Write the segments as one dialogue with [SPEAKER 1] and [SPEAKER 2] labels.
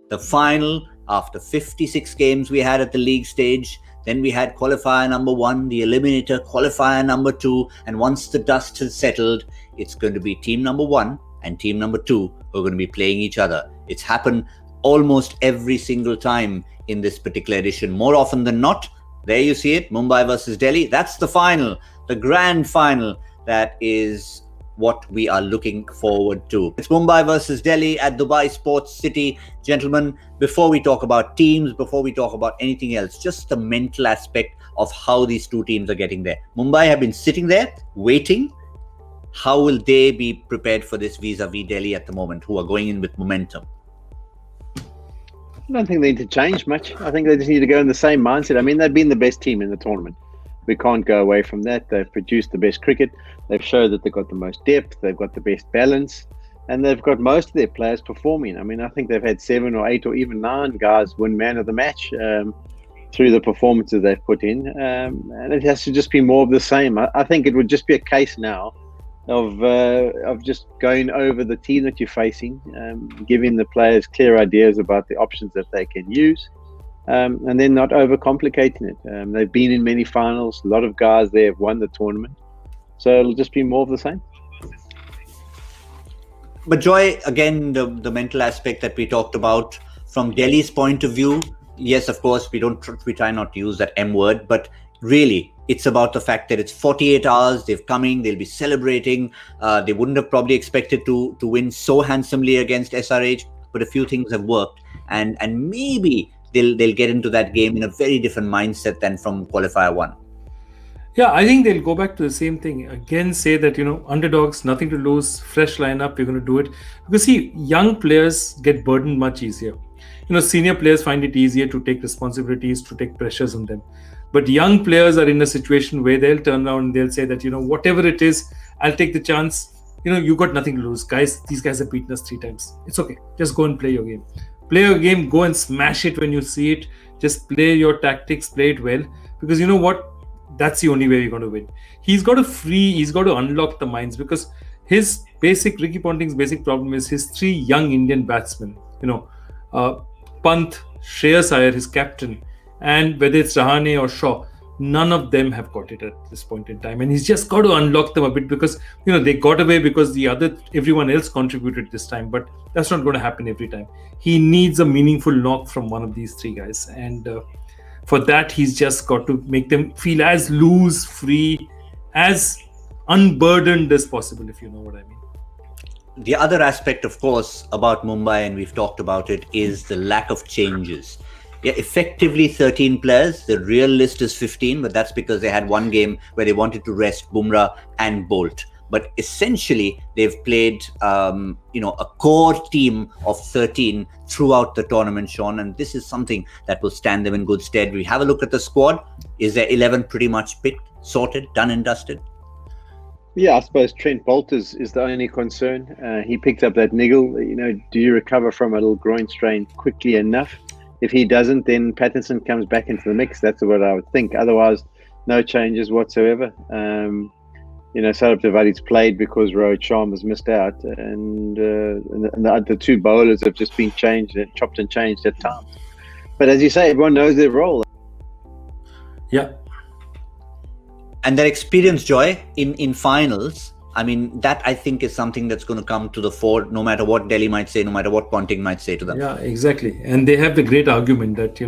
[SPEAKER 1] The final, after 56 games we had at the league stage, then we had qualifier number 1, the eliminator, qualifier number 2, and once the dust has settled, it's going to be team number 1 and team number 2 who are going to be playing each other. It's happened almost every single time in this particular edition. More often than not, there you see it, Mumbai versus Delhi. That's the final, the grand final. That is what we are looking forward to. It's Mumbai versus Delhi at Dubai Sports City. Gentlemen, before we talk about teams, before we talk about anything else, just the mental aspect of how these two teams are getting there. Mumbai have been sitting there, waiting. How will they be prepared for this vis-a-vis Delhi at the moment, who are going in with momentum?
[SPEAKER 2] I don't think they need to change much. I think they just need to go in the same mindset. I mean, they've been the best team in the tournament. We can't go away from that. They've produced the best cricket. They've showed that they've got the most depth. They've got the best balance. And they've got most of their players performing. I mean, I think they've had 7 or 8 or even 9 guys win man of the match through the performances they've put in. And it has to just be more of the same. I think it would just be a case now of just going over the team that you're facing, giving the players clear ideas about the options that they can use. And then not overcomplicating it. They've been in many finals. A lot of guys there have won the tournament. So it'll just be more of the same.
[SPEAKER 1] But Joy, again, the mental aspect that we talked about from Delhi's point of view, yes, of course, we try not to use that M word, but really, it's about the fact that it's 48 hours, they've coming, they'll be celebrating. They wouldn't have probably expected to win so handsomely against SRH, but a few things have worked. And maybe they'll get into that game in a very different mindset than from qualifier 1.
[SPEAKER 3] Yeah, I think they'll go back to the same thing. Again, say that, underdogs, nothing to lose, fresh lineup, we're going to do it. Because see, young players get burdened much easier. Senior players find it easier to take responsibilities, to take pressures on them. But young players are in a situation where they'll turn around and they'll say that, whatever it is, I'll take the chance. You got nothing to lose. Guys, these guys have beaten us 3 times. It's okay. Just go and play your game. Play your game, go and smash it when you see it. Just play your tactics, play it well. Because you know what? That's the only way you're going to win. He's got to unlock the minds, because Ricky Ponting's basic problem is his 3 young Indian batsmen. Pant, Shreyas Iyer, his captain, and whether it's Rahane or Shaw, none of them have got it at this point in time. And he's just got to unlock them a bit, because, they got away because everyone else contributed this time. But that's not going to happen every time. He needs a meaningful knock from one of these 3 guys. And for that, he's just got to make them feel as loose, free, as unburdened as possible, if you know what I mean.
[SPEAKER 1] The other aspect, of course, about Mumbai, and we've talked about it, is the lack of changes. Yeah, effectively 13 players. The real list is 15, but that's because they had one game where they wanted to rest Bumrah and Bolt. But essentially, they've played, a core team of 13 throughout the tournament, Sean, and this is something that will stand them in good stead. We have a look at the squad. Is their 11 pretty much picked, sorted, done and dusted?
[SPEAKER 2] Yeah, I suppose Trent Bolt is the only concern. He picked up that niggle. Do you recover from a little groin strain quickly enough? If he doesn't, then Pattinson comes back into the mix. That's what I would think. Otherwise, no changes whatsoever. Saurabh Tripathi played because Rohit Sharma's missed out, and the 2 bowlers have just been chopped and changed at times. But as you say, everyone knows their role.
[SPEAKER 3] Yeah.
[SPEAKER 1] And their experience, Joy, in finals, I mean, that I think is something that's going to come to the fore, no matter what Delhi might say, no matter what Ponting might say to them.
[SPEAKER 3] Yeah, exactly. And they have the great argument that,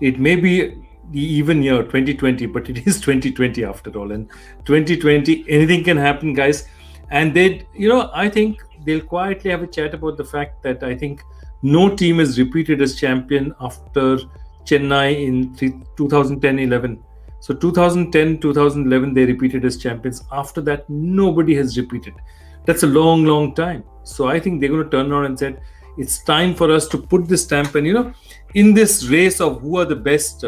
[SPEAKER 3] it may be the even year 2020, but it is 2020 after all. And 2020, anything can happen, guys. And I think they'll quietly have a chat about the fact that I think no team is repeated as champion after Chennai in 2010-11. So 2010, 2011, they repeated as champions. After that, nobody has repeated. That's a long, long time. So I think they're going to turn around and say, it's time for us to put this stamp. And, in this race of who are the best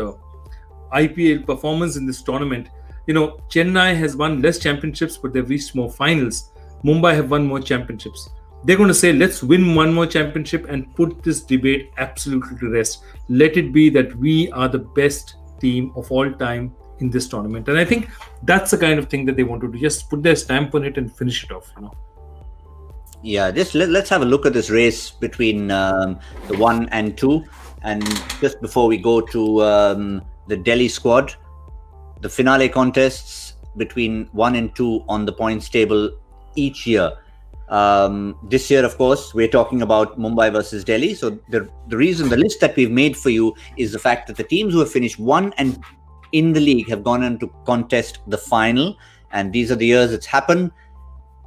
[SPEAKER 3] IPL performers in this tournament, Chennai has won less championships, but they've reached more finals. Mumbai have won more championships. They're going to say, let's win one more championship and put this debate absolutely to rest. Let it be that we are the best team of all time in this tournament. And I think that's the kind of thing that they want to do. Just put their stamp on it and finish it off.
[SPEAKER 1] Yeah, just let's have a look at this race between the 1 and 2. And just before we go to the Delhi squad, the finale contests between 1 and 2 on the points table each year. This year, of course, we're talking about Mumbai versus Delhi. So the list that we've made for you is the fact that the teams who have finished 1 and in the league have gone on to contest the final. And these are the years it's happened.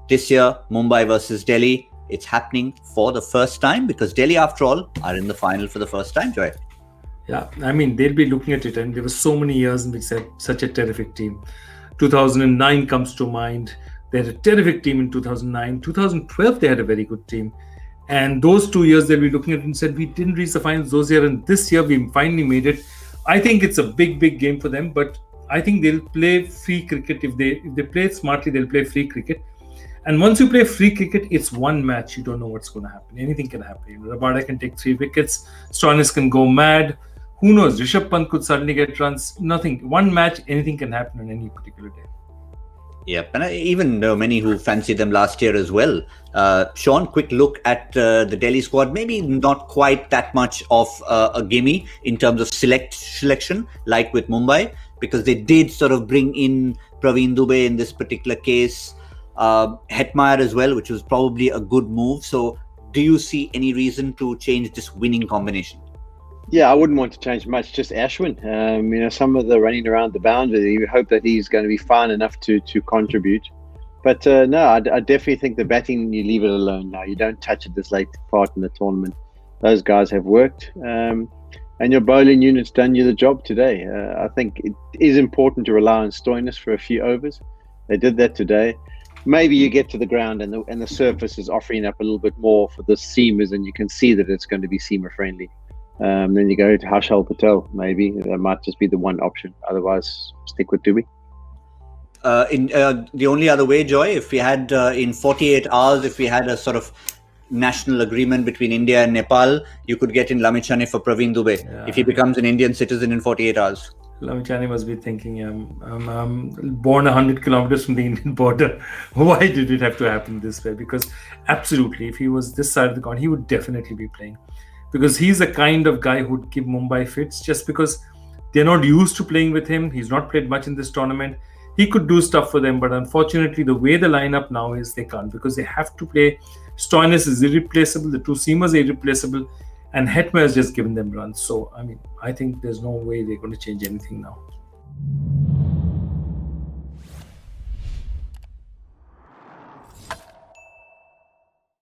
[SPEAKER 1] This year, Mumbai versus Delhi, it's happening for the first time because Delhi, after all, are in the final for the first time, Joy.
[SPEAKER 3] Yeah, I mean, they'll be looking at it, and there were so many years in which they had such a terrific team. 2009 comes to mind. They had a terrific team in 2009. 2012, they had a very good team. And those 2 years, they'll be looking at it and said, we didn't reach the finals those years, and this year we finally made it. I think it's a big, big game for them, but I think they'll play free cricket. If they play smartly, they'll play free cricket. And once you play free cricket, it's one match. You don't know what's going to happen. Anything can happen. Rabada can take 3 wickets. Stoinis can go mad. Who knows? Rishabh Pant could suddenly get runs. Nothing. One match, anything can happen on any particular day.
[SPEAKER 1] Yep, and even there were many who fancied them last year as well. Sean, quick look at the Delhi squad. Maybe not quite that much of a gimme in terms of selection, like with Mumbai, because they did sort of bring in Praveen Dubey in this particular case. Hetmeyer as well, which was probably a good move. So do you see any reason to change this winning combination?
[SPEAKER 2] Yeah, I wouldn't want to change much. Just Ashwin. Some of the running around the boundary, you hope that he's going to be fine enough to contribute. But no, I definitely think the batting, you leave it alone now. You don't touch it this late part in the tournament. Those guys have worked. And your bowling unit's done you the job today. I think it is important to rely on Stoinis for a few overs. They did that today. Maybe you get to the ground and the surface is offering up a little bit more for the seamers, and you can see that it's going to be seamer friendly. Then you go to Harshal Patel. Maybe that might just be the one option. Otherwise, stick with Dubey.
[SPEAKER 1] The only other way, Joy, if we had in 48 hours, if we had a sort of national agreement between India and Nepal, you could get in Lamichhane for Praveen Dubey if he becomes an Indian citizen in 48 hours.
[SPEAKER 3] Lamichhane must be thinking, I'm born 100 kilometers from the Indian border. Why did it have to happen this way? Because absolutely, if he was this side of the corner, he would definitely be playing. Because he's the kind of guy who would keep Mumbai fits, just because they're not used to playing with him. He's not played much in this tournament. He could do stuff for them, but unfortunately, the way the lineup now is, they can't, because they have to play. Stoinis is irreplaceable. The two seamers are irreplaceable. And Hetmeyer has just given them runs. So, I mean, I think there's no way they're going to change anything now.